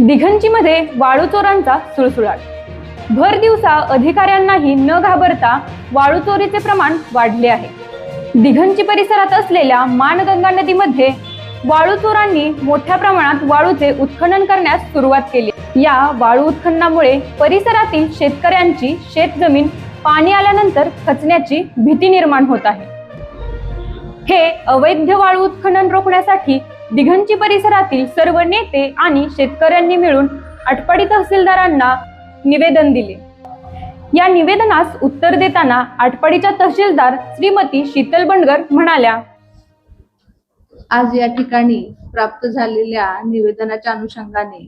दिघंचीमध्ये वाळू चोरांचा सुळसुळाट। भर दिवसा अधिकाऱ्यांनाही न घाबरता वाळू चोरीचे प्रमाण वाढले आहे। दिघंची परिसरात असलेल्या मानगंगा नदीमध्ये वाळू चोरांनी मोठ्या प्रमाणात वाळूचे उत्खनन करण्यास सुरुवात केली। या वाळू उत्खननामुळे परिसरातील शेतकऱ्यांची शेतजमीन पाणी आल्यानंतर खचण्याची भीती निर्माण होत आहे। हे अवैध वाळू उत्खनन रोखण्यासाठी दिघंची परिसरातील सर्व नेते आणि शेतकऱ्यांनी मिळून आटपाडी तहसीलदारांना निवेदन दिले। या निवेदनास उत्तर देताना आटपाडीच्या तहसीलदार श्रीमती शीतल बंडगर म्हणाल्या, आज या ठिकाणी प्राप्त झालेल्या निवेदनाच्या अनुषंगाने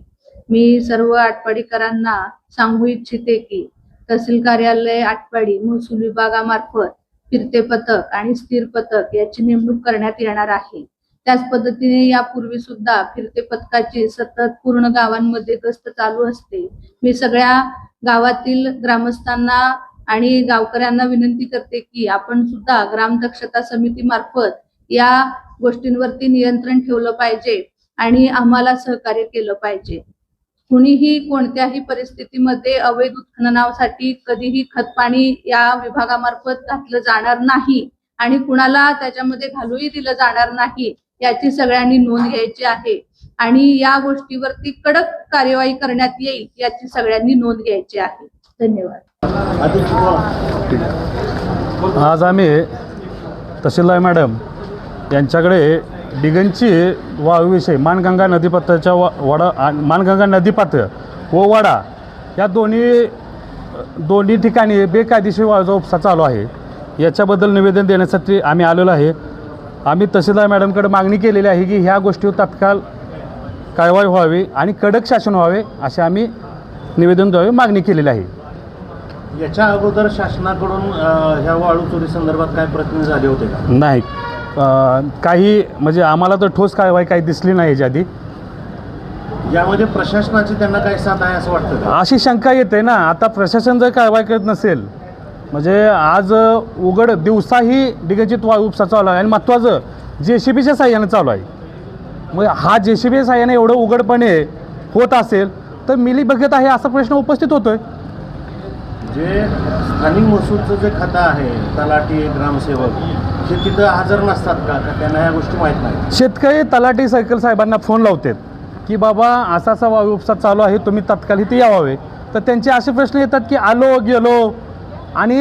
मी सर्व आटपाडीकरांना सांगू इच्छिते की तहसील कार्यालय आटपाडी महसूल विभागामार्फत फिरते पथक आणि स्थिर पथक याची नेमणूक करण्यात येणार आहे। त्याच पद्धतीने यापूर्वी सुद्धा फिरते पथकाची सतत पूर्ण गावांमध्ये गस्त चालू असते। मी सगळ्या गावातील ग्रामस्थांना आणि गावकऱ्यांना विनंती करते की आपण सुद्धा ग्राम दक्षता समिती मार्फत या गोष्टींवरती नियंत्रण ठेवलं पाहिजे आणि आम्हाला सहकार्य केलं पाहिजे। कुणीही कोणत्याही परिस्थितीमध्ये अवैध उत्खननासाठी कधीही खतपाणी या विभागामार्फत घातलं जाणार नाही आणि कुणाला त्याच्यामध्ये घालूही दिलं जाणार नाही याची सगळ्यांनी नोंद घ्यायची आहे आणि या गोष्टीवरती कडक कार्यवाही करण्यात येईल याची सगळ्यांनी नोंद घ्यायची आहे। धन्यवाद। आज आम्ही तहसीलदार मॅडम यांच्याकडे दिघंची वाळूविषयी मानगंगा नदीपात्राच्या वडा मानगंगा नदीपात्र व वडा या दोन्ही ठिकाणी बेकायदेशीर वाळूचा उपसा चालू आहे, याच्याबद्दल निवेदन देण्यासाठी आम्ही आलेलो आहे। आम्ही तहसीलदार मॅडमकडे मागणी केलेली आहे की ह्या गोष्टीवर तात्काळ कारवाई व्हावी आणि कडक शासन व्हावे असे आम्ही निवेदन द्यावे मागणी केलेली आहे। याच्या अगोदर शासनाकडून ह्या वाळू चोरी संदर्भात काय प्रयत्न झाले होते का? नाही, काही म्हणजे आम्हाला तर ठोस कारवाई काही दिसली नाही याच्या आधी। यामध्ये प्रशासनाची त्यांना काय साथ आहे असं वाटतं का? अशी शंका येते ना, आता प्रशासन जर कारवाई करत नसेल म्हणजे आज उघड दिवसाही दिघंचित वाळू उपसा चालू आहे आणि महत्त्वाचं JCBच्या साह्याने चालू आहे। मग हा JCB साह्याने एवढं उघडपणे होत असेल तर मिली बघत आहे असा प्रश्न उपस्थित होतोय। जे स्थानिक महसूलचं जे खातं आहे तलाठी ग्रामसेवक हे तिथं हजर नसतात का? त्यांना या गोष्टी माहीत नाही? शेतकरी तलाठी सर्कल साहेबांना फोन लावतात की बाबा असा असा वाळू उपसा चालू आहे, तुम्ही तात्काळ इथे यावे। तर त्यांचे असे प्रश्न येतात की आलो गेलो आणि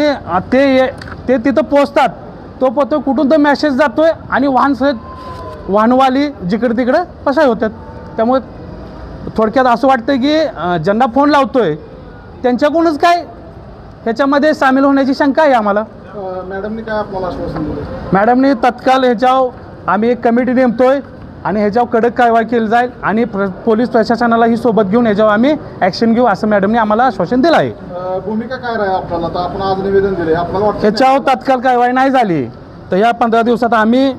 ते तिथं पोहोचतात तो कुठून तर मेसेज जातोय आणि वाहनवाली जिकडे तिकडे पसार होतात। त्यामुळे थोडक्यात असं वाटतं की ज्यांना फोन लावतोय त्यांच्याकडूनच काय ह्याच्यामध्ये सामील होण्याची शंका आहे आम्हाला। मॅडमनी काय आपल्याला आश्वासन दिलं? मॅडमनी तत्काळ ह्याच्यावर आम्ही एक कमिटी नेमतोय आणि ह्याच्यावर कडक कारवाई केली जाईल आणि पोलीस प्रशासनालाही सोबत घेऊन ह्याच्यावर आम्ही ॲक्शन घेऊ असं मॅडमनी आम्हाला आश्वासन दिलं आहे। भूमिका काय राहील आपल्याला? तर आपण आज निवेदन दिले, आपल्याला वाटतं ह्याच्यावर तात्काळ कारवाई नाही झाली तर या 15 दिवसात आम्ही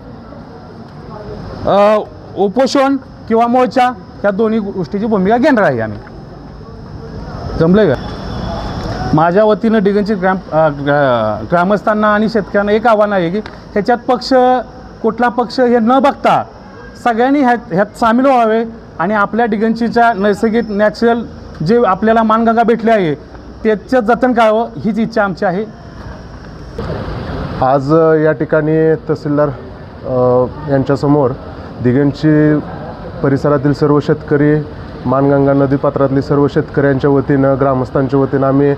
उपोषण किंवा मोर्चा या दोन्ही गोष्टीची भूमिका घेणार आहे आम्ही। जमले का? माझ्या वतीनं दिघंची ग्रामस्थांना आणि शेतकऱ्यांना एक आव्हान आहे की ह्याच्यात कुठला पक्ष हे न बघता सगळ्यांनी ह्यात सामील व्हावे आणि आपल्या दिघंचीच्या नैसर्गिक नॅचरल जे आपल्याला मानगंगा भेटले आहे त्याचं जतन करावं हीच इच्छा आमची आहे। आज या ठिकाणी तहसीलदार यांच्यासमोर दिघंची परिसरातील सर्व शेतकरी मानगंगा नदीपात्रातली सर्व शेतकऱ्यांच्या वतीनं ग्रामस्थांच्या वतीनं आम्ही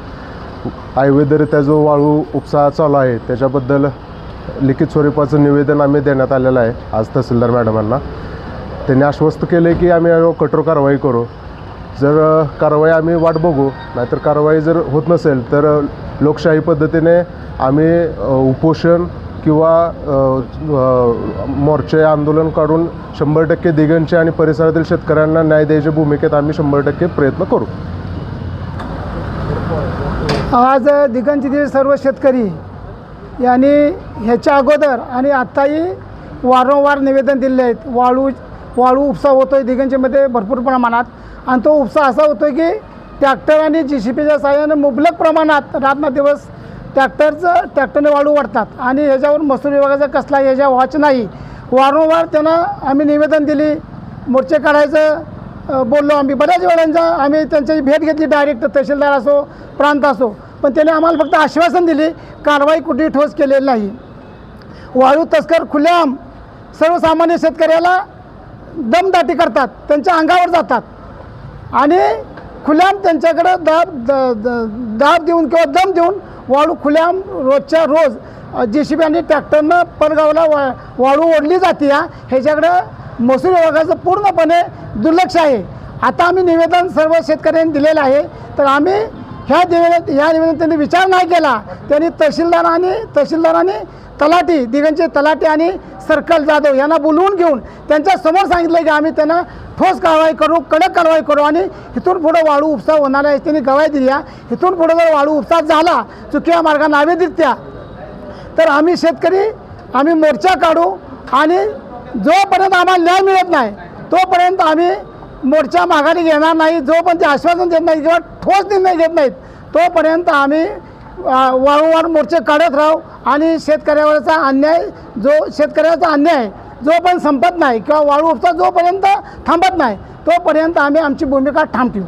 अवैधरित्या जो वाळू उपसा चालू आहे त्याच्याबद्दल लिखित स्वरूपाचं निवेदन आम्ही देण्यात आलेलं आहे आज तहसीलदार मॅडमांना। त्यांनी आश्वस्त केले की आम्ही कठोर कारवाई करू। जर कारवाई आम्ही वाट बघू, नाहीतर कारवाई जर होत नसेल तर लोकशाही पद्धतीने आम्ही उपोषण किंवा मोर्चे आंदोलन काढून 100% दिघंची आणि परिसरातील शेतकऱ्यांना न्याय द्यायच्या भूमिकेत आम्ही 100% प्रयत्न करू। आज दिघंचीतील सर्व शेतकरी यांनी ह्याच्या अगोदर आणि आत्ताही वारंवार निवेदन दिले आहेत। वाळू उपसा होतो आहे दिघंचीमध्ये भरपूर प्रमाणात आणि तो उपसा असा होतो की ट्रॅक्टर आणि JCBच्या साहाय्याने मुबलक प्रमाणात रात्रदिवस ट्रॅक्टरने वाळू वाढतात आणि ह्याच्यावर महसूल विभागाचा कसला ह्याच्या वाच नाही। वारंवार त्यांना आम्ही निवेदन दिली, मोर्चे काढायचं बोललो आम्ही बऱ्याच वेळांचा आम्ही त्यांची भेट घेतली डायरेक्ट तहसीलदार असो प्रांत असो पण त्याने आम्हाला फक्त आश्वासन दिले कारवाई कुठेही ठोस केलेली नाही. वाळू तस्कर खुलेआम सर्वसामान्य शेतकऱ्याला दमदाटी करतात त्यांच्या अंगावर जातात आणि खुलेआम त्यांच्याकडं दाब देऊन किंवा दम देऊन वाळू खुलेआम रोजच्या रोज JCB आणि ट्रॅक्टरनं परगावला वाळू ओढली जाते ह्याच्याकडं महसूल विभागाचं पूर्णपणे दुर्लक्ष आहे. आता आम्ही निवेदन सर्व शेतकऱ्यांनी दिलेलं आहे तर आम्ही ह्या निवेदन त्यांनी विचार नाही केला. त्यांनी तहसीलदारांनी तलाठी दिगंजचे तलाठी आणि सर्कल जाधव यांना बोलवून घेऊन त्यांच्या समोर सांगितलं की आम्ही त्यांना ठोस कारवाई करू कडक कारवाई करू आणि इथून पुढं वाळू उपसा होणार आहे त्यांनी गवाही दिली. इथून पुढं जर वाळू उपसा झाला चुकीच्या मार्गाने अवैधरित्या तर आम्ही शेतकरी आम्ही मोर्चा काढू आणि जोपर्यंत आम्हाला न्याय मिळत नाही तोपर्यंत आम्ही मोर्चा माघारी घेणार नाही. जोपर्यंत ते आश्वासन देत नाही किंवा ठोस निर्णय घेत नाहीत तोपर्यंत आम्ही वारंवार मोर्चे काढत राहू आणि शेतकऱ्यावरचा अन्याय जोपर्यंत संपत नाही किंवा वाळू उपसा जोपर्यंत थांबत नाही तोपर्यंत आम्ही आमची भूमिका ठाम ठेवू.